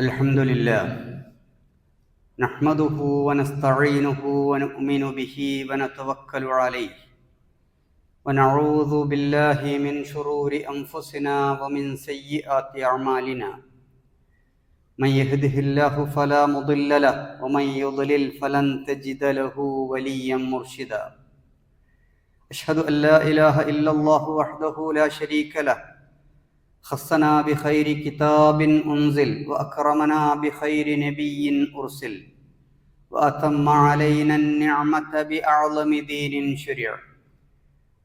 الحمد لله نحمده ونستعينه ونؤمن به ونتوكل عليه ونعوذ بالله من شرور أنفسنا ومن سيئات أعمالنا من يهده الله فلا مضل له ومن يضلل فلن تجد له وليا مرشدا أشهد أن لا إله إلا الله وحده لا شريك له خصنا بخير كتاب أنزل وأكرمنا بخير نبي أرسل وأتم علينا النعمة بأعظم دين شرع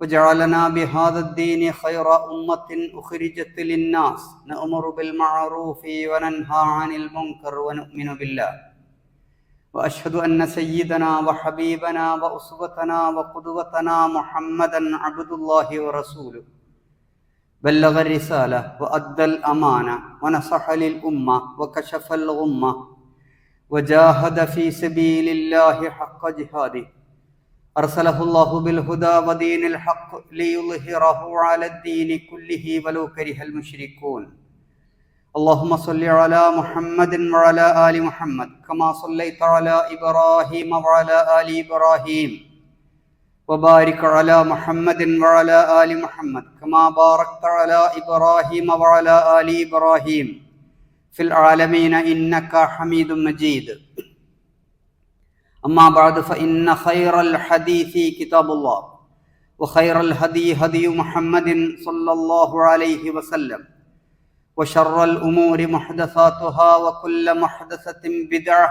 وجعلنا بهذا الدين خير أمة أخرجت للناس نأمر بالمعروف وننهى عن المنكر ونؤمن بالله وأشهد أن سيدنا وحبيبنا وأسوتنا وقدوتنا محمدا عبد الله ورسوله بلغ الرسالة وأدى الأمانة ونصح للأمة وكشف الغمة وجاهد في سبيل الله حق جهاده أرسله الله بالهدى ودين الحق ليظهره على الدين كله ولو كره المشركون اللهم صل على محمد وعلى آل محمد كما صليت على إبراهيم وعلى آل إبراهيم وبارك على محمد وعلى آل محمد كما باركت على إبراهيم وعلى آل إبراهيم في العالمين إنك حميد مجيد أما بعد فإن خير الحديث كتاب الله وخير الهدي هدي محمد صلى الله عليه وسلم وشر الأمور محدثاتها وكل محدثة بدعة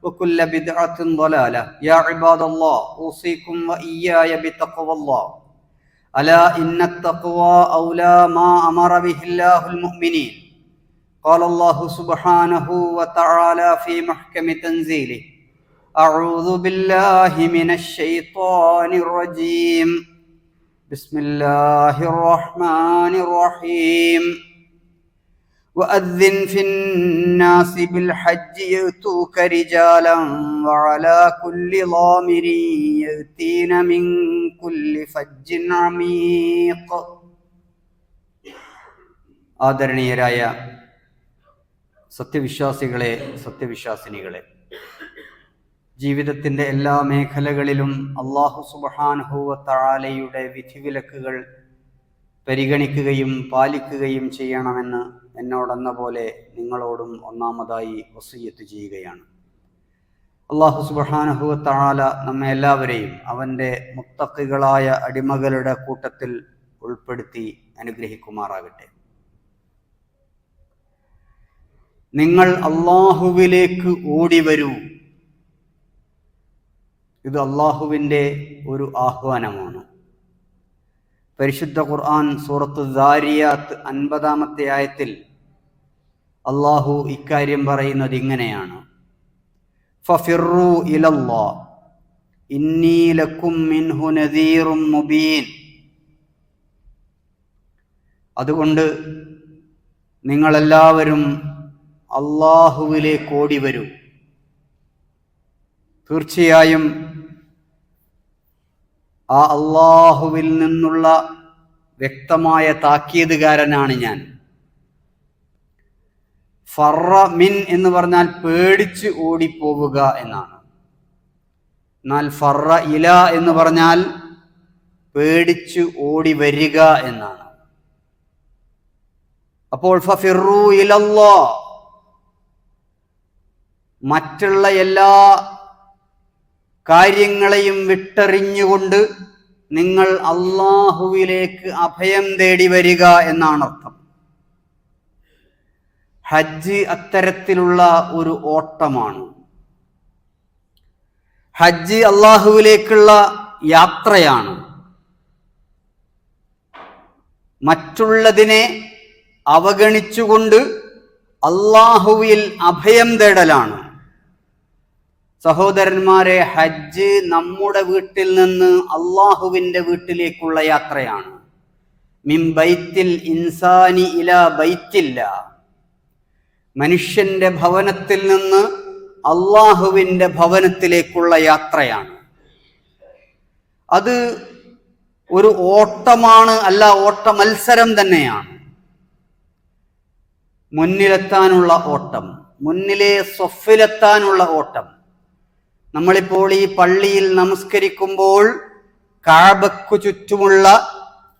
وكل بدعة ضلالة يا عباد الله أوصيكم وإياي بتقوى الله ألا إن التقوى أولى ما أمر به الله المؤمنين قال الله سبحانه وتعالى في محكم تنزيله أعوذ بالله من الشيطان الرجيم بسم الله الرحمن الرحيم وأذن في الناس بالحج يأتوك رجالا وعلى كل ضامر يأتين من كل فج عميق ആദരണീയരായ സത്യവിശ്വാസികളെ സത്യവിശ്വാസിനികളെ, ജീവിതത്തിൻ്റെ എല്ലാ മേഖലകളിലും അല്ലാഹു സുബ്ഹാനഹു വ തആലയുടെ വിധിവിലക്കുകൾ പരിഗണിക്കുകയും പാലിക്കുകയും ചെയ്യണമെന്ന് എന്നോടെന്ന പോലെ നിങ്ങളോടും ഒന്നാമതായി വസിയ്യത്ത് ചെയ്യുകയാണ്. അല്ലാഹു സുബ്ഹാനഹു വ തആല നമ്മെ എല്ലാവരെയും അവൻ്റെ മുത്തഖികളായ അടിമകളുടെ കൂട്ടത്തിൽ ഉൾപ്പെടുത്തി അനുഗ്രഹിക്കുമാറാകട്ടെ. നിങ്ങൾ അല്ലാഹുവിലേക്ക് ഓടി വരൂ. ഇത് അല്ലാഹുവിൻ്റെ ഒരു ആഹ്വാനമാണ്. പരിശുദ്ധ ഖുർആൻ സൂറത്ത് ദാരിയാത്ത് 50-ാമത്തെ ആയത്തിൽ അല്ലാഹു ഇക്കാര്യം പറയുന്നത് ഇങ്ങനെയാണ്: ഫഫിറൂ ഇലല്ലാഹ് ഇന്നി ലക്കും മിൻഹു നദീറും മുബീൻ. അതുകൊണ്ട് നിങ്ങളെല്ലാവരും അല്ലാഹുവിലേക്ക് ഓടി വരൂ. തീർച്ചയായും ആ അല്ലാഹുവിൽ നിന്നുള്ള വ്യക്തമായ താക്കീതുകാരനാണ് ഞാൻ. ഫറ മിൻ എന്ന് പറഞ്ഞാൽ പേടിച്ച് ഓടിപ്പോവുക എന്നാണ്. എന്നാൽ ഫറ ഇല എന്ന് പറഞ്ഞാൽ പേടിച്ച് ഓടി വരിക എന്നാണ്. അപ്പോൾ ഫഫിറൂ ഇലല്ലാഹ്, മറ്റുള്ള എല്ലാ കാര്യങ്ങളെയും വിട്ടെറിഞ്ഞുകൊണ്ട് നിങ്ങൾ അല്ലാഹുവിലേക്ക് അഭയം തേടി വരിക എന്നാണ് അർത്ഥം. ഹജ്ജ് അത്തരത്തിലുള്ള ഒരു ഓട്ടമാണ്. ഹജ്ജ് അല്ലാഹുവിലേക്കുള്ള യാത്രയാണ്. മറ്റുള്ളതിനെ അവഗണിച്ചുകൊണ്ട് അല്ലാഹുവിൽ അഭയം തേടലാണ്. സഹോദരന്മാരെ, ഹജ്ജ് നമ്മുടെ വീട്ടിൽ നിന്ന് അല്ലാഹുവിൻ്റെ വീട്ടിലേക്കുള്ള യാത്രയാണ്. മിൻ ബൈത്തിൽ ഇൻസാനി ഇലാ ബൈത്തില്ലാ, മനുഷ്യന്റെ ഭവനത്തിൽ നിന്ന് അല്ലാഹുവിൻ്റെ ഭവനത്തിലേക്കുള്ള യാത്രയാണ്. അത് ഒരു ഓട്ടമാണ്, അല്ല ഓട്ട മത്സരം തന്നെയാണ്. മുന്നിലെത്താനുള്ള ഓട്ടം, മുന്നിലെ സ്വഫിലെത്താനുള്ള ഓട്ടം. നമ്മളിപ്പോൾ ഈ പള്ളിയിൽ നമസ്കരിക്കുമ്പോൾ കഅബക്കു ചുറ്റുമുള്ള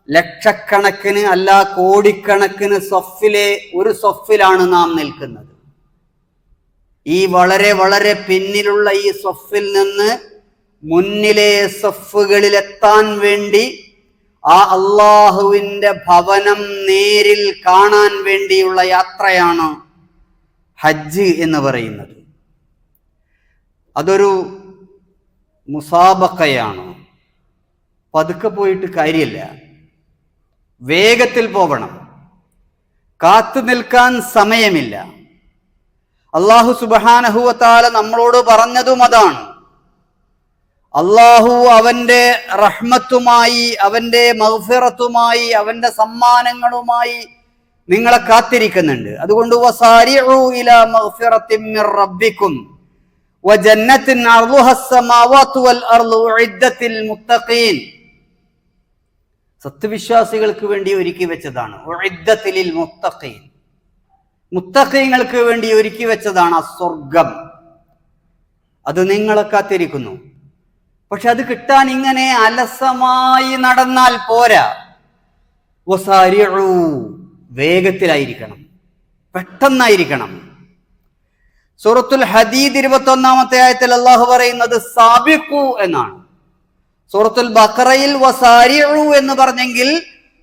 ലക്ഷക്കണക്കിന് അല്ല കോടിക്കണക്കിന് സ്വഫിലെ ഒരു സ്വഫിലാണ് നാം നിൽക്കുന്നത്. ഈ വളരെ വളരെ പിന്നിലുള്ള ഈ സ്വഫിൽ നിന്ന് മുന്നിലെ സ്വഫുകളിലെത്താൻ വേണ്ടി, ആ അള്ളാഹുവിൻ്റെ ഭവനം നേരിൽ കാണാൻ വേണ്ടിയുള്ള യാത്രയാണ് ഹജ്ജ് എന്ന് പറയുന്നത്. അതൊരു മുസാബക്കയാണ്. പതുക്കെ പോയിട്ട് കാര്യമില്ല, വേഗത്തിൽ പോകണം, കാത്തു നിൽക്കാൻ സമയമില്ല. അല്ലാഹു സുബ്ഹാനഹു വ തആല നമ്മളോട് പറഞ്ഞതും അതാണ്. അല്ലാഹു അവന്റെ റഹ്മത്തുമായി, അവന്റെ മഗ്ഫിറത്തുമായി, അവന്റെ സമ്മാനങ്ങളുമായി നിങ്ങളെ കാത്തിരിക്കുന്നുണ്ട്. അതുകൊണ്ട് വസാരിഉ ഇലാ മഗ്ഫിറത്തിൻ മിർ റബ്ബിക്കും വജന്നത്തിൻ അർളുഹസ് സമാവാതു വൽ അർളു ഉഇദ്ദത്തിൽ മുത്തഖീൻ. സത്യവിശ്വാസികൾക്ക് വേണ്ടി ഒരുക്കി വെച്ചതാണ്. ഉഇദ്ദത്തിൽ മുത്തഖീൻ, മുത്തഖീങ്ങൾക്ക് വേണ്ടി ഒരുക്കി വെച്ചതാണ് ആ സ്വർഗം. അത് നിങ്ങളെ കാത്തിരിക്കുന്നു. പക്ഷെ അത് കിട്ടാൻ ഇങ്ങനെ അലസമായി നടന്നാൽ പോരാ. വസാരിഉ, വേഗത്തിലായിരിക്കണം, പെട്ടെന്നായിരിക്കണം. സൂറത്തുൽ ഹദീദ് 21-ാമത്തെ ആയത്തിൽ അല്ലാഹു പറയുന്നത് സാബിഖു എന്നാണ്. സൂറത്തുൽ ബഖറയിൽ വസാരിഉ എന്ന് പറഞ്ഞെങ്കിൽ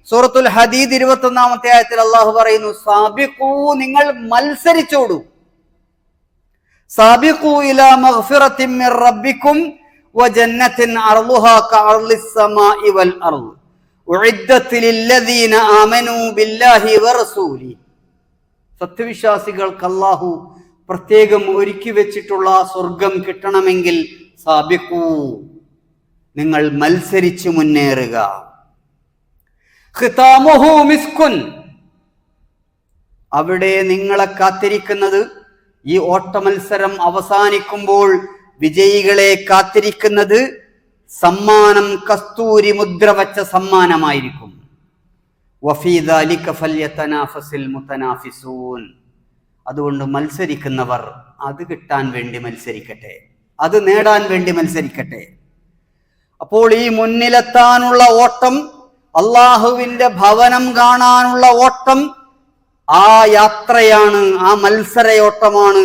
സൂറത്തുൽ ഹദീദ് 21-ാമത്തെ ആയത്തിൽ അല്ലാഹു പറയുന്നു സാബിഖു, നിങ്ങൾ മത്സരിച്ചോടൂ. സാബിഖു ഇലാ മഗ്ഫിറത്തിൻ മിർ റബ്ബിക്കും വജന്നത്തിൻ അർളുഹാ കഅർളിസ് സമാഇ വൽ അർള് ഉഇദ്ദത്ത് ലില്ലദീന ആമനൂ ബില്ലാഹി വറസൂലി. സത്യവിശ്വാസികൾക്ക് അല്ലാഹു പ്രത്യേകം ഒരുക്കി വെച്ചിട്ടുള്ള സ്വർഗം കിട്ടണമെങ്കിൽ സാബിഖു, നിങ്ങൾ മത്സരിച്ചു മുന്നേറുക. ഖിതാമുഹു മിസ്കുൻ, അവിടെ നിങ്ങളെ കാത്തിരിക്കുന്നത്, ഈ ഓട്ടമത്സരം അവസാനിക്കുമ്പോൾ വിജയികളെ കാത്തിരിക്കുന്നത് സമ്മാനം കസ്തൂരി മുദ്ര വച്ച സമ്മാനമായിരിക്കും. വഫീ ദാലിക ഫല്യതനാഫസിൽ മുതനാഫിസൂൻ. അതുകൊണ്ട് മത്സരിക്കുന്നവർ അത് കിട്ടാൻ വേണ്ടി മത്സരിക്കട്ടെ, അത് നേടാൻ വേണ്ടി മത്സരിക്കട്ടെ. അപ്പോൾ ഈ മുന്നിലെത്താനുള്ള ഓട്ടം, അള്ളാഹുവിന്റെ ഭവനം കാണാനുള്ള ഓട്ടം, ആ യാത്രയാണ്, ആ മത്സരയോട്ടമാണ്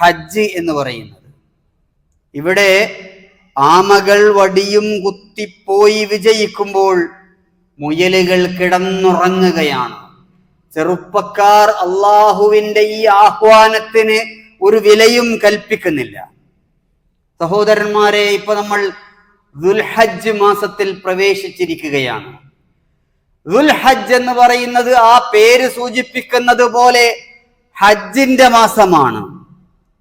ഹജ്ജ് എന്ന് പറയുന്നത്. ഇവിടെ ആമകൾ വടിയും കുത്തിപ്പോയി വിജയിക്കുമ്പോൾ മുയലുകൾ കിടന്നുറങ്ങുകയാണ്. ചെറുപ്പക്കാർ അള്ളാഹുവിന്റെ ഈ ആഹ്വാനത്തിന് ഒരു വിലയും കൽപ്പിക്കുന്നില്ല. സഹോദരന്മാരെ, ഇപ്പൊ നമ്മൾ ദുൽഹജ്ജ് മാസത്തിൽ പ്രവേശിച്ചിരിക്കുകയാണ്. ദുൽഹജ്ജ് എന്ന് പറയുന്നത് ആ പേര് സൂചിപ്പിക്കുന്നത് പോലെ ഹജ്ജിന്റെ മാസമാണ്.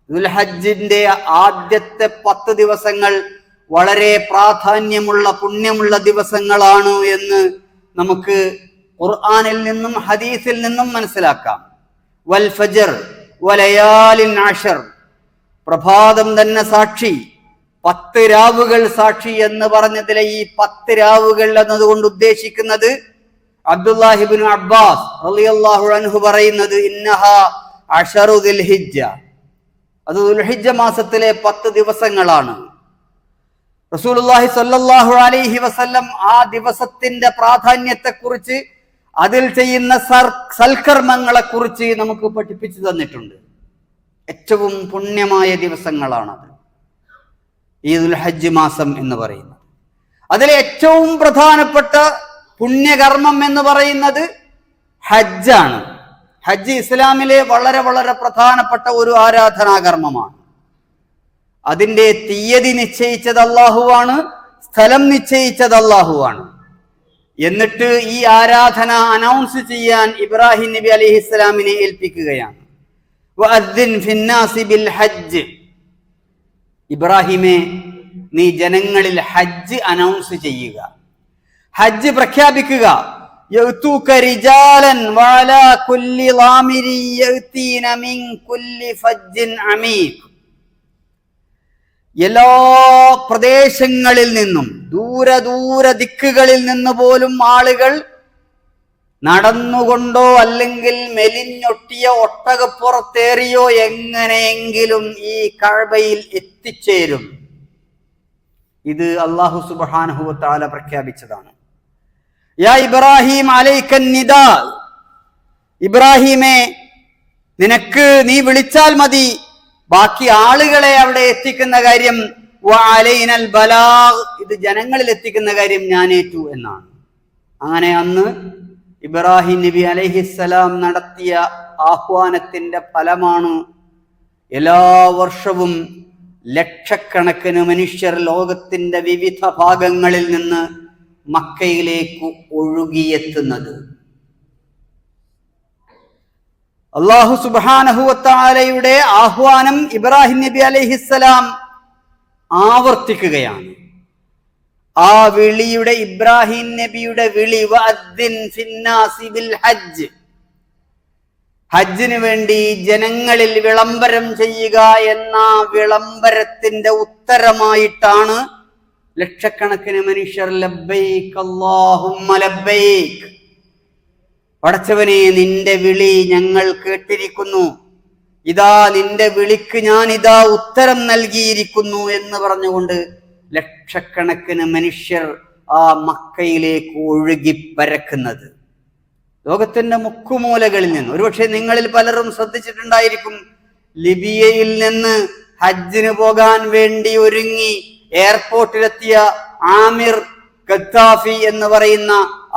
ദുൽഹജ്ജിന്റെ ആദ്യത്തെ 10 ദിവസങ്ങൾ വളരെ പ്രാധാന്യമുള്ള പുണ്യമുള്ള ദിവസങ്ങളാണ് എന്ന് നമുക്ക് ഖുർആനിൽ നിന്നും ഹദീസിൽ നിന്നും മനസ്സിലാക്കാം. വൽ ഫജ്ർ വലയാലിൻ അശർ, പ്രഭാതം തന്നെ സാക്ഷി, 10 രാവുകൾ സാക്ഷി എന്ന് പറഞ്ഞതിലെ ഈ 10 രാവുകൾ എന്നതുകൊണ്ട് ഉദ്ദേശിക്കുന്നത് അബ്ദുല്ലാഹി ഇബ്നു അബ്ബാസ് റളിയല്ലാഹു അൻഹു പറയുന്നത് ഇന്നഹാ അശറു ദുൽഹിജ്ജ, അത് ദുൽഹിജ്ജ മാസത്തിലെ 10 ദിവസങ്ങളാണ്. റസൂലുള്ളാഹി സ്വല്ലല്ലാഹു അലൈഹി വസല്ലം ആ ദിവസത്തിന്റെ പ്രാധാന്യത്തെക്കുറിച്ച്, അതിൽ ചെയ്യുന്ന സൽക്കർമ്മങ്ങളെ കുറിച്ച് നമുക്ക് പഠിപ്പിച്ചു തന്നിട്ടുണ്ട്. ഏറ്റവും പുണ്യമായ ദിവസങ്ങളാണത് ഈ ദുൽഹജ്ജ് മാസം എന്ന് പറയുന്നത്. അതിലെ ഏറ്റവും പ്രധാനപ്പെട്ട പുണ്യകർമ്മം എന്ന് പറയുന്നത് ഹജ്ജാണ്. ഹജ്ജ് ഇസ്ലാമിലെ വളരെ വളരെ പ്രധാനപ്പെട്ട ഒരു ആരാധനാകർമ്മമാണ്. അതിന്റെ തീയതി നിശ്ചയിച്ചത് അല്ലാഹുവാണ്, സ്ഥലം നിശ്ചയിച്ചത് അല്ലാഹുവാണ്. എന്നിട്ട് ഈ ആരാധന അനൗൺസ് ചെയ്യാൻ ഇബ്രാഹിം നബി അലൈഹിസ്സലാമിനെ ഏൽപ്പിക്കുകയാണ്. വഅദ്ദിൻ ഫിന്നാസി ബിൽ ഹജ്ജ്, ഇബ്രാഹിമേ നീ ജനങ്ങളിൽ ഹജ്ജ് അനൗൺസ് ചെയ്യുക, ഹജ്ജ് പ്രഖ്യാപിക്കുക. യഅ്തൂക റിജാലൻ വഅലാ കുല്ലി ളാമിരി യഅ്തീന മിൻ കുല്ലി ഫജ്ജിൻ അമീഖ്, എല്ലാ പ്രദേശങ്ങളിൽ നിന്നും, ദൂര ദിക്കുകളിൽ നിന്ന് പോലും ആളുകൾ നടന്നുകൊണ്ടോ അല്ലെങ്കിൽ മെലിഞ്ഞൊട്ടിയ ഒട്ടകപ്പുറത്തേറിയോ എങ്ങനെയെങ്കിലും ഈ കഅബയിൽ എത്തിച്ചേരും. ഇത് അല്ലാഹു സുബ്ഹാനഹു വ തആല പ്രഖ്യാപിച്ചതാണ്. യാ ഇബ്രാഹിം അലൈക്കൻ നിദാ, ഇബ്രാഹിമേ നീ വിളിച്ചാൽ മതി, ബാക്കി ആളുകളെ അവിടെ എത്തിക്കുന്ന കാര്യം വഅലൈനൽ ബലാഗ്, ഇത് ജനങ്ങളിൽ എത്തിക്കുന്ന കാര്യം ഞാൻ ഏറ്റു എന്നാണ്. അങ്ങനെ അന്ന് ഇബ്രാഹിം നബി അലൈഹിസ്സലാം നടത്തിയ ആഹ്വാനത്തിന്റെ ഫലമാണ് എല്ലാ വർഷവും ലക്ഷക്കണക്കിന് മനുഷ്യർ ലോകത്തിന്റെ വിവിധ ഭാഗങ്ങളിൽ നിന്ന് മക്കയിലേക്ക് ഒഴുകിയെത്തുന്നത്. അല്ലാഹു സുബ്ഹാനഹു വ തആലയുടെ ആഹ്വാനം ഇബ്രാഹിം നബി അലൈഹിസ്സലാം ആവർത്തിക്കുകയാണ്. ആ വിളിയുടെ, ഇബ്രാഹിം നബിയുടെ വിളി, വഅദ്ദിൻ ഫിന്നാസി ബിൽ ഹജ്ജ്, ഹജ്ജിന് വേണ്ടി ജനങ്ങളിൽ വിളംബരം ചെയ്യുക എന്ന വിളംബരത്തിന്റെ ഉത്തരമായിട്ടാണ് ലക്ഷക്കണക്കിന് മനുഷ്യർ ലബ്ബൈക് അല്ലാഹുമ്മ ലബ്ബൈക്, പടച്ചവനെ നിന്റെ വിളി ഞങ്ങൾ കേട്ടിരിക്കുന്നു, ഇതാ നിന്റെ വിളിക്ക് ഞാൻ ഇതാ ഉത്തരം നൽകിയിരിക്കുന്നു എന്ന് പറഞ്ഞുകൊണ്ട് ലക്ഷക്കണക്കിന് മനുഷ്യർ ആ മക്കയിലേക്ക് ഒഴുകി പരക്കുന്നത്. ലോകത്തിന്റെ മുക്കുമൂലകളിൽ നിന്ന്, ഒരുപക്ഷെ നിങ്ങളിൽ പലരും ശ്രദ്ധിച്ചിട്ടുണ്ടായിരിക്കും, ലിബിയയിൽ നിന്ന് ഹജ്ജിന് പോകാൻ വേണ്ടി ഒരുങ്ങി എയർപോർട്ടിലെത്തിയ ആമിർ ഗദ്ദാഫി എന്ന് പറയുന്ന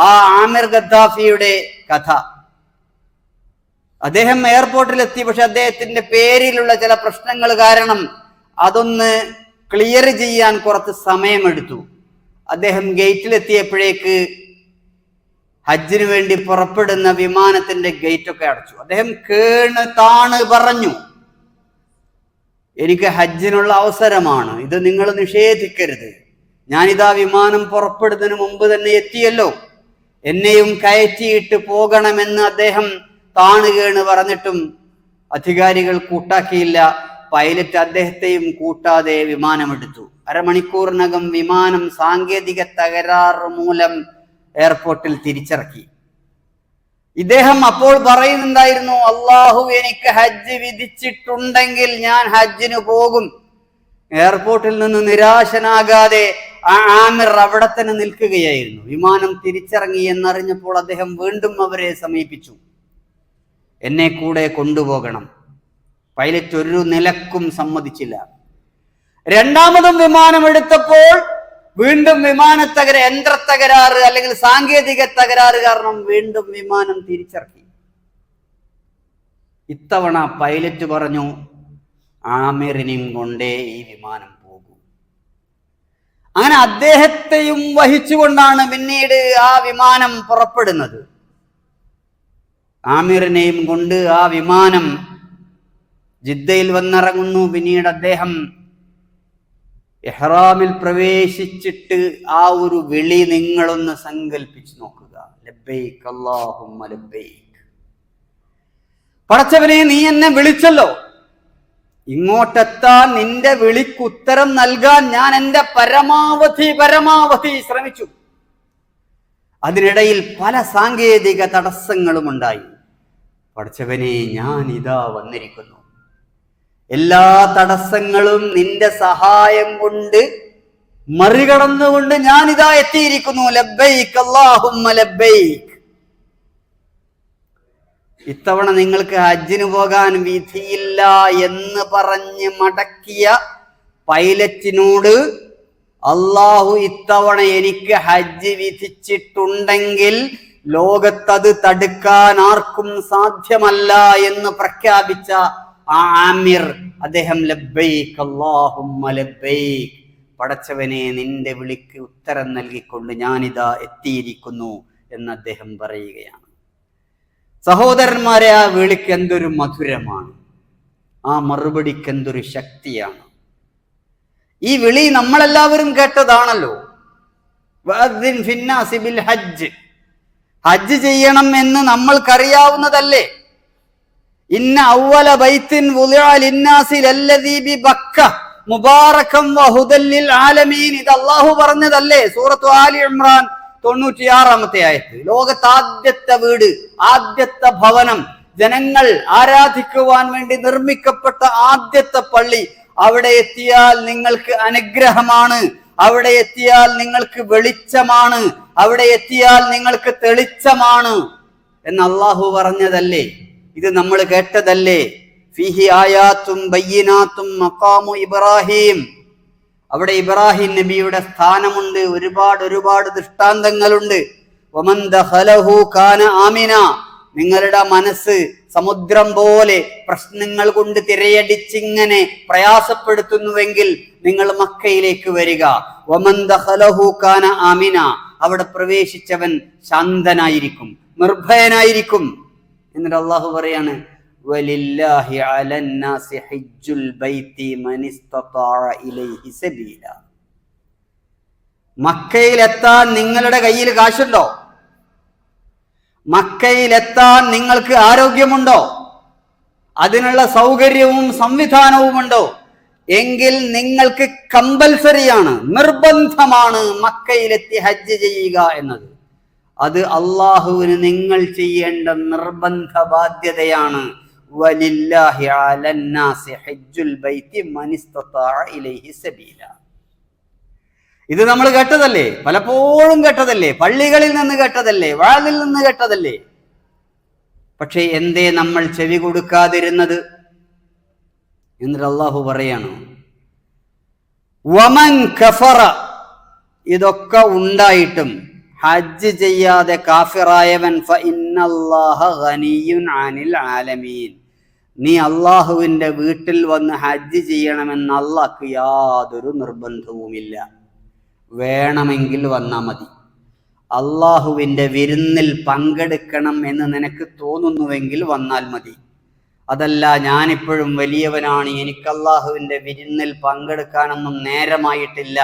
ആ ആമിർ ഗദ്ദാഫിയുടെ കഥ. അദ്ദേഹം എയർപോർട്ടിലെത്തി, പക്ഷെ അദ്ദേഹത്തിന്റെ പേരിലുള്ള ചില പ്രശ്നങ്ങൾ കാരണം അതൊന്ന് ക്ലിയർ ചെയ്യാൻ കുറച്ച് സമയമെടുത്തു. അദ്ദേഹം ഗേറ്റിലെത്തിയപ്പോഴേക്ക് ഹജ്ജിന് വേണ്ടി പുറപ്പെടുന്ന വിമാനത്തിന്റെ ഗേറ്റൊക്കെ അടച്ചു. അദ്ദേഹം കേണ് താണ് പറഞ്ഞു, എനിക്ക് ഹജ്ജിനുള്ള അവസരമാണ്, ഇത് നിങ്ങൾ നിഷേധിക്കരുത്, ഞാനിതാ വിമാനം പുറപ്പെടുന്നതിന് മുമ്പ് തന്നെ എത്തിയല്ലോ, എന്നെയും കയറ്റിയിട്ട് പോകണമെന്ന് അദ്ദേഹം താണുകേണ് പറഞ്ഞിട്ടും അധികാരികൾ കൂട്ടാക്കിയില്ല. പൈലറ്റ് അദ്ദേഹത്തെയും കൂട്ടാതെ വിമാനമെടുത്തു. അരമണിക്കൂറിനകം വിമാനം സാങ്കേതിക തകരാറ് മൂലം എയർപോർട്ടിൽ തിരിച്ചിറക്കി. ഇദ്ദേഹം അപ്പോൾ പറയുന്നുണ്ടായിരുന്നു, അള്ളാഹു എനിക്ക് ഹജ്ജ് വിധിച്ചിട്ടുണ്ടെങ്കിൽ ഞാൻ ഹജ്ജിന് പോകും. എയർപോർട്ടിൽ നിന്ന് നിരാശനാകാതെ ആ ആമിർ അവിടെ തന്നെ നിൽക്കുകയായിരുന്നു. വിമാനം തിരിച്ചിറങ്ങി എന്നറിഞ്ഞപ്പോൾ അദ്ദേഹം വീണ്ടും അവരെ സമീപിച്ചു, എന്നെ കൂടെ കൊണ്ടുപോകണം. പൈലറ്റ് ഒരു നിലക്കും സമ്മതിച്ചില്ല. രണ്ടാമതും വിമാനം എടുത്തപ്പോൾ വീണ്ടും യന്ത്രത്തകരാറ് അല്ലെങ്കിൽ സാങ്കേതിക തകരാറ് കാരണം വീണ്ടും വിമാനം തിരിച്ചിറക്കി. ഇത്തവണ പൈലറ്റ് പറഞ്ഞു, ആമിറിനെയും കൊണ്ടേ ഈ വിമാനം പോകൂ. അങ്ങനെ അദ്ദേഹത്തെയും വഹിച്ചുകൊണ്ടാണ് പിന്നീട് ആ വിമാനം പുറപ്പെടുന്നത്. ആമിറിനെയും കൊണ്ട് ആ വിമാനം ജിദ്ദയിൽ വന്നിറങ്ങുന്നു. പിന്നീട് അദ്ദേഹം ഇഹ്റാമിൽ പ്രവേശിച്ചിട്ട് ആ ഒരു വിളി നിങ്ങളൊന്ന് സങ്കല്പിച്ചു നോക്കുക, ലബ്ബൈക് അല്ലാഹുമ്മ ലബ്ബൈക്, പടച്ചവനെ നീ എന്നെ വിളിച്ചല്ലോ, ഇങ്ങോട്ടെത്താൻ നിന്റെ വിളിക്കുത്തരം നൽകാൻ ഞാൻ എന്റെ പരമാവധി ശ്രമിച്ചു. അതിനിടയിൽ പല സാങ്കേതിക തടസ്സങ്ങളും ഉണ്ടായി. പടച്ചവനെ ഞാൻ ഇതാ വന്നിരിക്കുന്നു, എല്ലാ തടസ്സങ്ങളും നിന്റെ സഹായം കൊണ്ട് മറികടന്നുകൊണ്ട് ഞാൻ ഇതാ എത്തിയിരിക്കുന്നു. ലബ്ബൈക് അല്ലാഹുമ്മ ലബ്ബൈക്. ഇത്തവണ നിങ്ങൾക്ക് ഹജ്ജിന് പോകാൻ വിധിയില്ല എന്ന് പറഞ്ഞ് മടക്കിയ പൈലറ്റിനോട് അള്ളാഹു ഇത്തവണ എനിക്ക് ഹജ്ജ് വിധിച്ചിട്ടുണ്ടെങ്കിൽ ലോകത്തത് തടുക്കാൻ ആർക്കും സാധ്യമല്ല എന്ന് പ്രഖ്യാപിച്ച ആ ആമിർ, അദ്ദേഹം ലബ്ബൈക് അല്ലാഹുമ്മ ലബ്ബൈക്, പടച്ചവനെ നിന്റെ വിളിക്ക് ഉത്തരം നൽകിക്കൊണ്ട് ഞാനിതാ എത്തിയിരിക്കുന്നു എന്ന് അദ്ദേഹം പറയുകയാണ്. സഹോദരന്മാരെ, ആ വിളിക്ക് എന്തൊരു മധുരമാണ്, ആ മറുപടിക്ക് എന്തൊരു ശക്തിയാണ്. ഈ വിളി നമ്മളെല്ലാവരും കേട്ടതാണല്ലോ. വഅദ്ദിൻ ഫിന്നാസി ബിൽ ഹജ്ജ്, ഹജ്ജ് ചെയ്യണം എന്ന് നമ്മൾക്കറിയാവുന്നതല്ലേ. ഇന്ന അവ്വല ബൈത്തിൻ വുദിഅ ലിന്നാസി ലല്ലദീ ബിബക്ക മുബാറകം വഹുദൽ ലിൽ ആലമീൻ, ഇത് അല്ലാഹു പറഞ്ഞതല്ലേ. സൂറത്തു ആലി ഇംറാൻ 96-ാമത്തെ ആയത്ത്. ലോകത്ത് ആദ്യത്തെ വീട്, ആദ്യത്തെ ഭവനം, ജനങ്ങൾ ആരാധിക്കുവാൻ വേണ്ടി നിർമ്മിക്കപ്പെട്ട ആദ്യത്തെ പള്ളി, അവിടെ എത്തിയാൽ നിങ്ങൾക്ക് അനുഗ്രഹമാണ്, അവിടെ എത്തിയാൽ നിങ്ങൾക്ക് വെളിച്ചമാണ്, അവിടെ എത്തിയാൽ നിങ്ങൾക്ക് തെളിച്ചമാണ് എന്ന് അള്ളാഹു പറഞ്ഞതല്ലേ? ഇത് നമ്മൾ കേട്ടതല്ലേ? ഫീഹി ആയാത്തും ബയ്യിനാത്തും മഖാമു ഇബ്രാഹിം. അവിടെ ഇബ്രാഹിം നബിയുടെ സ്ഥാനമുണ്ട്. ഒരുപാട് ദൃഷ്ടാന്തങ്ങളുണ്ട്. വമൻ ദഖലഹു കാന ആമിന. നിങ്ങളുടെ മനസ്സ് സമുദ്രം പോലെ പ്രശ്നങ്ങൾ കൊണ്ട് തിരയടിച്ചിങ്ങനെ പ്രയാസപ്പെടുത്തുന്നുവെങ്കിൽ നിങ്ങൾ മക്കയിലേക്ക് വരിക. വമൻ ദഖലഹു കാന ആമിന. അവിടെ പ്രവേശിച്ചവൻ ശാന്തനായിരിക്കും, നിർഭയനായിരിക്കും. എന്നിട്ട് അള്ളാഹു പറയാണ്, വലില്ലാഹി അലന്നാസി ഹജ്ജുൽ ബൈത്തി മൻ ഇസ്തതാഅ ഇലൈഹി സബീല. മക്കയിലെത്താൻ നിങ്ങളുടെ കയ്യിൽ കാശുണ്ടോ? മക്കയിലെത്താൻ നിങ്ങൾക്ക് ആരോഗ്യമുണ്ടോ? അതിനുള്ള സൗകര്യവും സംവിധാനവുമുണ്ടോ? എങ്കിൽ നിങ്ങൾക്ക് കമ്പൽസറിയാണ്, നിർബന്ധമാണ് മക്കയിലെത്തി ഹജ്ജ് ചെയ്യുക എന്നത്. അത് അള്ളാഹുവിന് നിങ്ങൾ ചെയ്യേണ്ട നിർബന്ധ ബാധ്യതയാണ്. വലില്ലാഹി അലന്നാസി ഹജ്ജുൽ ബൈത്തി മൻ ഇസ്തതാഅ ഇലൈഹി സബീല. ഇത് നമ്മൾ കേട്ടതല്ലേ? പലപ്പോഴും കേട്ടതല്ലേ? പള്ളികളിൽ നിന്ന് കേട്ടതല്ലേ? വാളിൽ നിന്ന് കേട്ടതല്ലേ? പക്ഷേ എന്തേ നമ്മൾ ചെവി കൊടുക്കാതിരുന്നത്? എന്നിട്ട് അള്ളാഹു പറയാണ്, വമൻ കഫറ. ഇതൊക്കെ ഉണ്ടായിട്ടും ഹജ്ജ് ചെയ്യാതെ കാഫിറായവൻ ഫഇന്നല്ലാഹ ഗനിയ്യുൻ അനിൽ ആലമീൻ. നീ അള്ളാഹുവിന്റെ വീട്ടിൽ വന്ന് ഹജ്ജ് ചെയ്യണമെന്ന് അള്ളാഹ്ക്ക് യാതൊരു നിർബന്ധവുമില്ല. വേണമെങ്കിൽ വന്നാൽ മതി. അള്ളാഹുവിന്റെ വിരുന്നിൽ പങ്കെടുക്കണം എന്ന് നിനക്ക് തോന്നുന്നുവെങ്കിൽ വന്നാൽ മതി. അതല്ല, ഞാനിപ്പോഴും വലിയവനാണ്, എനിക്ക് അള്ളാഹുവിന്റെ വിരുന്നിൽ പങ്കെടുക്കാനൊന്നും നേരമായിട്ടില്ല,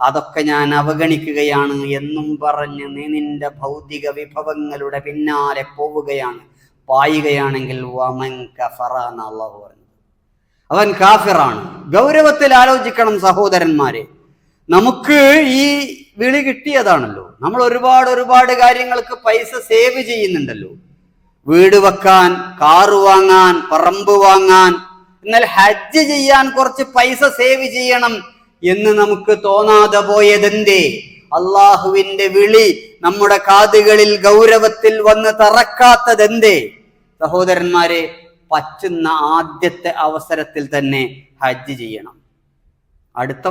അതൊക്കെ ഞാൻ അവഗണിക്കുകയാണ് എന്നും പറഞ്ഞ് നീ നിന്റെ ഭൗതിക വിഭവങ്ങളുടെ പിന്നാലെ പോവുകയാണ്, പായുകയാണെങ്കിൽ വമൻ കഫറ എന്ന് അള്ളാഹു പറഞ്ഞു. അവൻ കാഫിറാണ്. ഗൗരവത്തിൽ ആലോചിക്കണം സഹോദരന്മാരെ. നമുക്ക് ഈ വിളി കിട്ടിയതാണല്ലോ. നമ്മൾ ഒരുപാട് കാര്യങ്ങൾക്ക് പൈസ സേവ് ചെയ്യുന്നുണ്ടല്ലോ. വീട് വെക്കാൻ, കാറ് വാങ്ങാൻ, പറമ്പ് വാങ്ങാൻ. എന്നാൽ ഹജ്ജ് ചെയ്യാൻ കുറച്ച് പൈസ സേവ് ചെയ്യണം എന്ന് നമുക്ക് തോന്നാതെ പോയതെന്തേ? അള്ളാഹുവിന്റെ വിളി നമ്മുടെ കാതുകളിൽ ഗൗരവത്തിൽ വന്ന് തറക്കാത്തതെന്തേ? സഹോദരന്മാരെ, പറ്റുന്ന ആദ്യത്തെ അവസരത്തിൽ തന്നെ ഹജ്ജ് ചെയ്യണം. അടുത്ത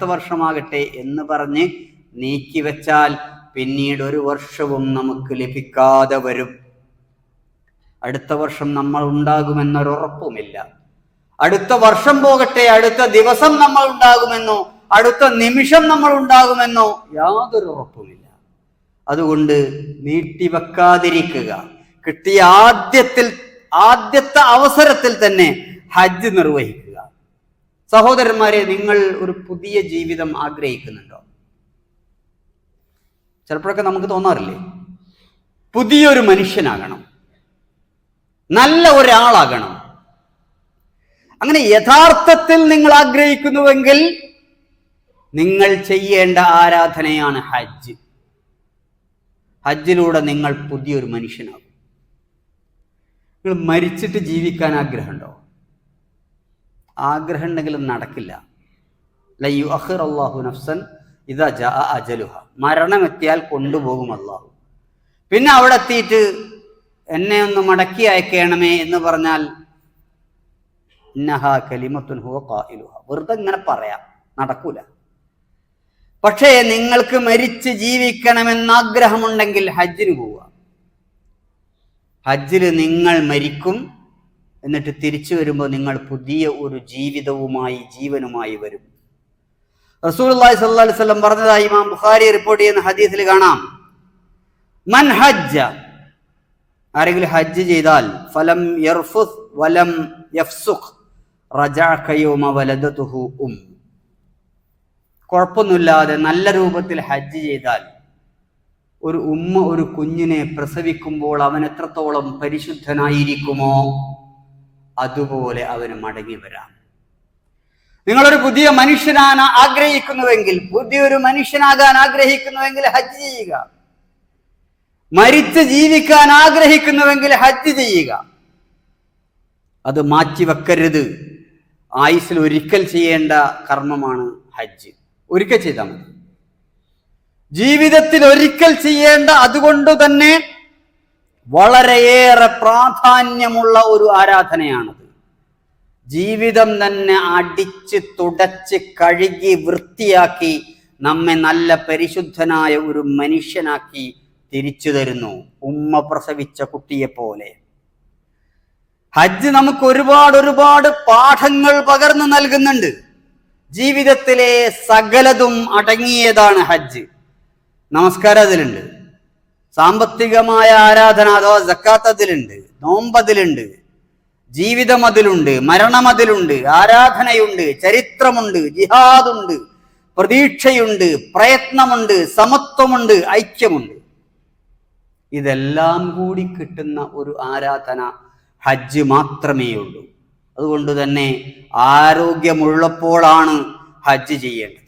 വർഷമാകട്ടെ എന്ന് പറഞ്ഞ് നീക്കിവെച്ചാൽ പിന്നീട് ഒരു വർഷവും നമുക്ക് ലഭിക്കാതെ വരും. അടുത്ത വർഷം നമ്മൾ ഉണ്ടാകുമെന്നൊരുറപ്പുമില്ല. അടുത്ത വർഷം പോകട്ടെ, അടുത്ത ദിവസം നമ്മൾ ഉണ്ടാകുമെന്നോ അടുത്ത നിമിഷം നമ്മൾ ഉണ്ടാകുമെന്നോ യാതൊരു ഉറപ്പുമില്ല. അതുകൊണ്ട് നീട്ടിവെക്കാതിരിക്കുക. കിട്ടിയ ആദ്യത്തെ അവസരത്തിൽ തന്നെ ഹജ്ജ് നിർവഹിക്കുക. സഹോദരന്മാരെ, നിങ്ങൾ ഒരു പുതിയ ജീവിതം ആഗ്രഹിക്കുന്നുണ്ടോ? ചിലപ്പോഴൊക്കെ നമുക്ക് തോന്നാറില്ലേ, പുതിയൊരു മനുഷ്യനാകണം, നല്ല ഒരാളാകണം. അങ്ങനെ യഥാർത്ഥത്തിൽ നിങ്ങൾ ആഗ്രഹിക്കുന്നുവെങ്കിൽ നിങ്ങൾ ചെയ്യേണ്ട ആരാധനയാണ് ഹജ്ജ്. ഹജ്ജിലൂടെ നിങ്ങൾ പുതിയൊരു മനുഷ്യനാകും. നിങ്ങൾ മരിച്ചിട്ട് ജീവിക്കാൻ ആഗ്രഹമുണ്ടോ? ആഗ്രഹം ഉണ്ടെങ്കിലും നടക്കില്ല. ല യുഅഖിറു അല്ലാഹു നഫ്സൻ ഇദാ ജാഅ അജലുഹ. മരണമെത്തിയാൽ കൊണ്ടുപോകും അല്ലാഹു. പിന്നെ അവിടെ എത്തിയിട്ട് എന്നെ ഒന്ന് മടക്കി അയക്കണമേ എന്ന് പറഞ്ഞാൽ ഇന്നഹാ കലിമത്തുൻ ഹുവ ഖായിലുഹ. വെറുതെ ഇങ്ങനെ പറയാം, നടക്കൂല. പക്ഷേ നിങ്ങൾക്ക് മരിച്ച് ജീവിക്കണമെന്ന് ആഗ്രഹമുണ്ടെങ്കിൽ ഹജ്ജിന് പോവുക. ഹജ്ജിൽ നിങ്ങൾ മരിക്കും, എന്നിട്ട് തിരിച്ചു വരുമ്പോൾ നിങ്ങൾ പുതിയ ഒരു ജീവനുമായി വരും. റസൂലുള്ളാഹി സ്വല്ലല്ലാഹു അലൈഹി വസല്ലം പറഞ്ഞതായി ഇമാം ബുഖാരി റിപ്പോർട്ട് ചെയ്യുന്ന ഹദീസിൽ കാണാം, മൻ ഹജ്ജ, ആരെങ്കിലും ഹജ്ജ് ചെയ്താൽ, ഫലം യർഫുസ് വലം യഫ്സുഖ് റജഅ കയൗമ വലദതുഹു കുഴപ്പമൊന്നുമില്ലാതെ നല്ല രൂപത്തിൽ ഹജ്ജ് ചെയ്താൽ, ഒരു ഉമ്മ ഒരു കുഞ്ഞിനെ പ്രസവിക്കുമ്പോൾ അവൻ എത്രത്തോളം പരിശുദ്ധനായിരിക്കുമോ അതുപോലെ അവന് മടങ്ങി വരാം. നിങ്ങളൊരു പുതിയ മനുഷ്യനാണ് ആഗ്രഹിക്കുന്നുവെങ്കിൽ, പുതിയൊരു മനുഷ്യനാകാൻ ആഗ്രഹിക്കുന്നുവെങ്കിൽ ഹജ്ജ് ചെയ്യുക. മരിച്ച് ജീവിക്കാൻ ആഗ്രഹിക്കുന്നുവെങ്കിൽ ഹജ്ജ് ചെയ്യുക. അത് മാറ്റിവെക്കരുത്. ആയുസ്സിൽ ഒരിക്കൽ ചെയ്യേണ്ട കർമ്മമാണ് ഹജ്ജ്. ഒരിക്കൽ ചെയ്താൽ മതി. ജീവിതത്തിൽ ഒരിക്കൽ ചെയ്യേണ്ട, അതുകൊണ്ട് തന്നെ വളരെയേറെ പ്രാധാന്യമുള്ള ഒരു ആരാധനയാണത്. ജീവിതം തന്നെ അടിച്ച് തുടച്ച് കഴുകി വൃത്തിയാക്കി നമ്മെ നല്ല പരിശുദ്ധനായ ഒരു മനുഷ്യനാക്കി തിരിച്ചു തരുന്നു, ഉമ്മ പ്രസവിച്ച കുട്ടിയെ പോലെ. ഹജ്ജ് നമുക്ക് ഒരുപാട് പാഠങ്ങൾ പകർന്നു നൽകുന്നുണ്ട്. ജീവിതത്തിലെ സകലതും അടങ്ങിയതാണ് ഹജ്ജ്. നമസ്കാരം അതിലുണ്ട്, സാമ്പത്തികമായ ആരാധന അഥവാ സക്കാത്ത് അതിലുണ്ട്, നോമ്പ് അതിലുണ്ട്, ജീവിതം അതിലുണ്ട്, മരണം അതിലുണ്ട്, ആരാധനയുണ്ട്, ചരിത്രമുണ്ട്, ജിഹാദുണ്ട്, പ്രതീക്ഷയുണ്ട്, പ്രയത്നമുണ്ട്, സമത്വമുണ്ട്, ഐക്യമുണ്ട്. ഇതെല്ലാം കൂടി കിട്ടുന്ന ഒരു ആരാധന ഹജ്ജ് മാത്രമേ ഉള്ളൂ. അതുകൊണ്ട് തന്നെ ആരോഗ്യമുള്ളപ്പോഴാണ് ഹജ്ജ് ചെയ്യേണ്ടത്.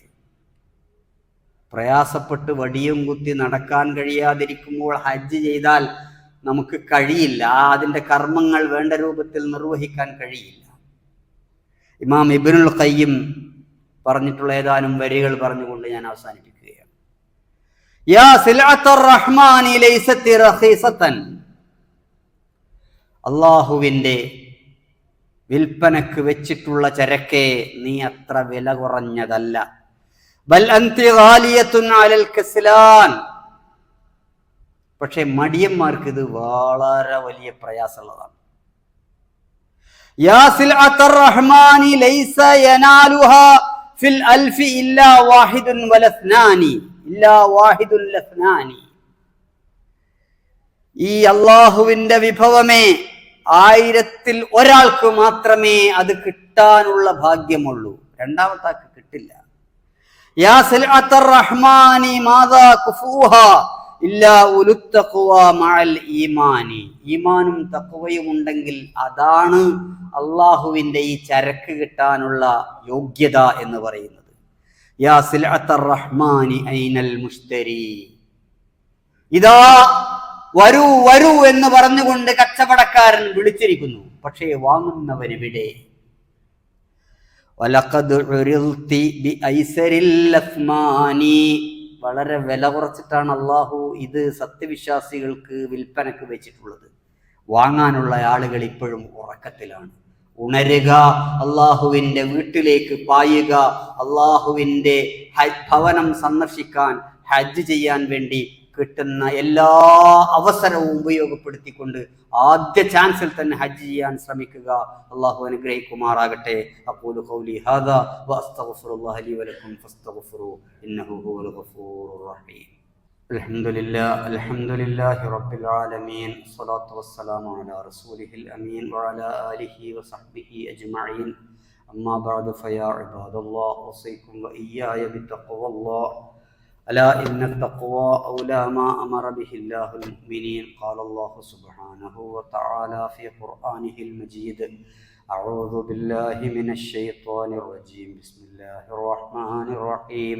പ്രയാസപ്പെട്ട് വടിയും കുത്തി നടക്കാൻ കഴിയാതിരിക്കുമ്പോൾ ഹജ്ജ് ചെയ്താൽ നമുക്ക് കഴിയില്ല. അതിൻ്റെ കർമ്മങ്ങൾ വേണ്ട രൂപത്തിൽ നിർവഹിക്കാൻ കഴിയില്ല. ഇമാം ഇബ്നുൽ ഖയ്യിം പറഞ്ഞിട്ടുള്ള ഏതാനും വരികൾ പറഞ്ഞുകൊണ്ട് ഞാൻ അവസാനിപ്പിക്കുകയാണ്. യാ സിൽഅത്തുർ റഹ്മാനി ലൈസത്തി റഖീസതൻ, അല്ലാഹുവിൻ്റെ വിൽപ്പനക്ക് വെച്ചിട്ടുള്ള ചരക്കേ നീ അത്ര വില കുറഞ്ഞതല്ല. ബൽ അൻതി ഗാലിയത്തുൻ അലൽ കസ്ലാൻ, പക്ഷെ മടിയന്മാർക്ക് ഇത് വളരെ വലിയ പ്രയാസമുള്ളതാണ്. യാ സിൽഅത്തുർ റഹ്മാനി ലൈസ യനാലുഹാ ഫിൽ അൽഫി ഇല്ലാ വാഹിദുൻ വലസ്നാനി, ഇല്ലാ വാഹിദുൻ ലസ്നാനി. ഈ അള്ളാഹുവിന്റെ വിഭവമേ 1000-ൽ ഒരാൾക്ക് മാത്രമേ അത് കിട്ടാനുള്ള ഭാഗ്യമുള്ളൂ, രണ്ടാമത്തെ ആൾക്ക് കിട്ടില്ല. യാ സിൽഅത്തുർ റഹ്മാനി മാദാ കുഫൂഹാ ഇല്ലാ ഉലുത് തഖ്വ മഅൽ ഈമാനി, ഈമാനും തഖ്വയും ഉണ്ടെങ്കിൽ അതാണ് അള്ളാഹുവിന്റെ ഈ ചരക്ക് കിട്ടാനുള്ള യോഗ്യത എന്ന് പറയുന്നത്. യാ സിൽഅത്തുർ റഹ്മാനി ഐനൽ മുഷ്തരി, ഇതാ വരൂ വരൂ എന്ന് പറഞ്ഞുകൊണ്ട് കച്ചവടക്കാരൻ വിളിച്ചിരിക്കുന്നു, പക്ഷേ വാങ്ങുന്നവനെവിടെ? വലഖദ് ഉരിൽതി ബിഐസരിൽ അസ്മാനി, വളരെ വില കുറച്ചിട്ടാണ് അള്ളാഹു ഇത് സത്യവിശ്വാസികൾക്ക് വിൽപ്പനക്ക് വെച്ചിട്ടുള്ളത്. വാങ്ങാനുള്ള ആളുകൾ ഇപ്പോഴും ഉറക്കത്തിലാണ്. ഉണരുക, അള്ളാഹുവിൻ്റെ വീട്ടിലേക്ക് പായുക, അള്ളാഹുവിൻ്റെ ഭവനം സന്ദർശിക്കാൻ, ഹജ്ജ് ചെയ്യാൻ വേണ്ടി കിട്ടുന്ന എല്ലാ അവസരവും ഉപയോഗപ്പെടുത്തിക്കൊണ്ട് ആദ്യ ചാൻസിൽ തന്നെ ഹജ്ജ് ചെയ്യാൻ ശ്രമിക്കുക. അള്ളാഹു അനുഗ്രഹിക്കുമാറാകട്ടെ. അഖൂലു ഖൗലി ഹാദാ വഅസ്തഗ്ഫിറുല്ലാഹ ലി വലക്കും ഫസ്തഗ്ഫിറൂ ഇന്നഹു ഹുവൽ ഗഫൂറുർ റഹീം. അൽഹംദുലില്ലാഹി റബ്ബിൽ ആലമീൻ, സ്വലാത്തു വസ്സലാമു അലാ റസൂലിഹിൽ അമീൻ വഅലാ ആലിഹി വസഹ്ബിഹി അജ്മഈൻ. അമ്മാ ബഅദു ഫയാ ഇബാദല്ലാഹ് ഉസീകും വഇയ്യായ ബിത്തഖ്വല്ലാഹ്. ألا إن التقوى أولى ما أمر به الله المؤمنين. قال الله سبحانه وتعالى في قرآنه المجيد: أعوذ بالله من الشيطان الرجيم. بسم الله الرحمن الرحيم.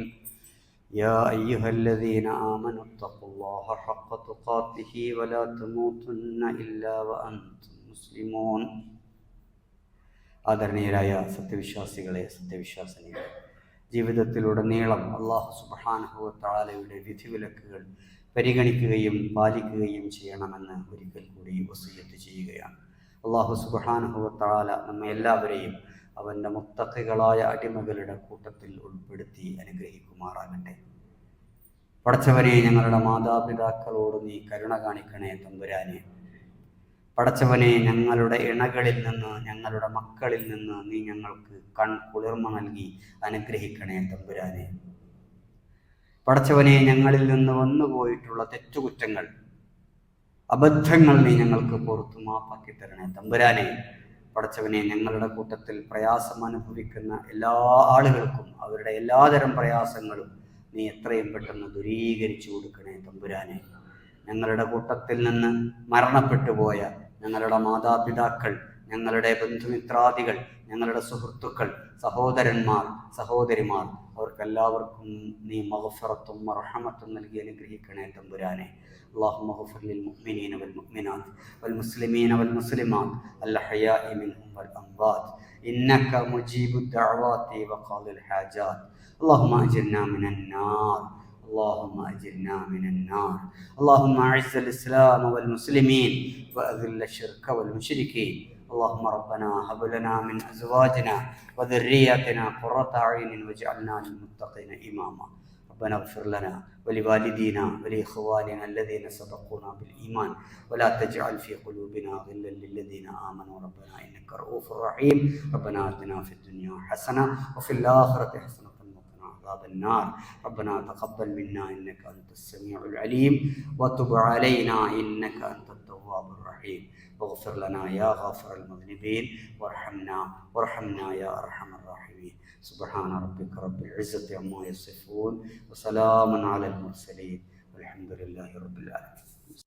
يا أيها الذين آمنوا اتقوا الله حق تقاته ولا تموتن إلا وأنتم مسلمون. ആദരണീയരായ സത്യവിശ്വാസികളെ, സത്യവിശ്വാസിനികളെ, ജീവിതത്തിലുടനീളം അല്ലാഹു സുബ്ഹാനഹു വ തആലയുടെ വിധിവിലക്കുകൾ പരിഗണിക്കുകയും പാലിക്കുകയും ചെയ്യണമെന്ന് ഒരിക്കൽ കൂടി വസിയ്യത്ത് ചെയ്യുകയാണ്. അല്ലാഹു സുബ്ഹാനഹു വ തആല നമ്മെ എല്ലാവരെയും അവൻ്റെ മുത്തഖികളായ അടിമകളുടെ കൂട്ടത്തിൽ ഉൾപ്പെടുത്തി അനുഗ്രഹിക്കുമാറാകട്ടെ. പടച്ചവനെ, ഞങ്ങളുടെ മാതാപിതാക്കളോട് നീ കരുണ കാണിക്കണേ തമ്പുരാനെ. പടച്ചവനെ, ഞങ്ങളുടെ ഇണകളിൽ നിന്ന്, ഞങ്ങളുടെ മക്കളിൽ നിന്ന് നീ ഞങ്ങൾക്ക് കുളിർമ നൽകി അനുഗ്രഹിക്കണേ തമ്പുരാനെ. പടച്ചവനെ, ഞങ്ങളിൽ നിന്ന് വന്നുപോയിട്ടുള്ള തെറ്റുകുറ്റങ്ങൾ, അബദ്ധങ്ങൾ നീ ഞങ്ങൾക്ക് പുറത്തു മാപ്പാക്കി തരണേ തമ്പുരാനെ. പടച്ചവനെ, ഞങ്ങളുടെ കൂട്ടത്തിൽ പ്രയാസം അനുഭവിക്കുന്ന എല്ലാ ആളുകൾക്കും അവരുടെ എല്ലാതരം പ്രയാസങ്ങളും നീ എത്രയും പെട്ടെന്ന് ദൂരീകരിച്ചു കൊടുക്കണേ തമ്പുരാനെ. ഞങ്ങളുടെ കൂട്ടത്തിൽ നിന്ന് മരണപ്പെട്ടു പോയ ഞങ്ങളുടെ മാതാപിതാക്കൾ, ഞങ്ങളുടെ ബന്ധുമിത്രാദികൾ, ഞങ്ങളുടെ സുഹൃത്തുക്കൾ, സഹോദരന്മാർ, സഹോദരിമാർ, അവർക്കെല്ലാവർക്കും നീ മഗ്ഫിറത്തും മർഹമത്തും നൽകി അനുഗ്രഹിക്കണേ തമ്പുരാനെ. اللهم اغفر للمؤمنين والمؤمنات والمسلمين والمسلمات الأحياء منهم والأموات إنك مجيب الدعوات وقاضي الحاجات. اللهم أجرنا من النار، اللهم أجرنا من النار. اللهم أعز الإسلام والمسلمين وأذل الشرك والمشركين. اللهم ربنا هب لنا من أزواجنا وذرياتنا قرة أعين واجعلنا للمتقين إماما. ربنا اغفر لنا ولوالدينا ولإخواننا الذين سبقونا بالإيمان ولا تجعل في قلوبنا غلا للذين آمنوا ربنا إنك رؤوف رحيم. ربنا آتنا في الدنيا حسنة وفي الآخرة حسنة وقنا عذاب النار. ربنا تقبل منا إنك أنت السميع العليم وتب علينا إنك أنت التواب الرحيم. واغفر لنا يا غافر المذنبين وارحمنا يا أرحم الراحمين. سبحان ربك رب العزة عما يصفون وسلام على المرسلين والحمد لله رب العالمين.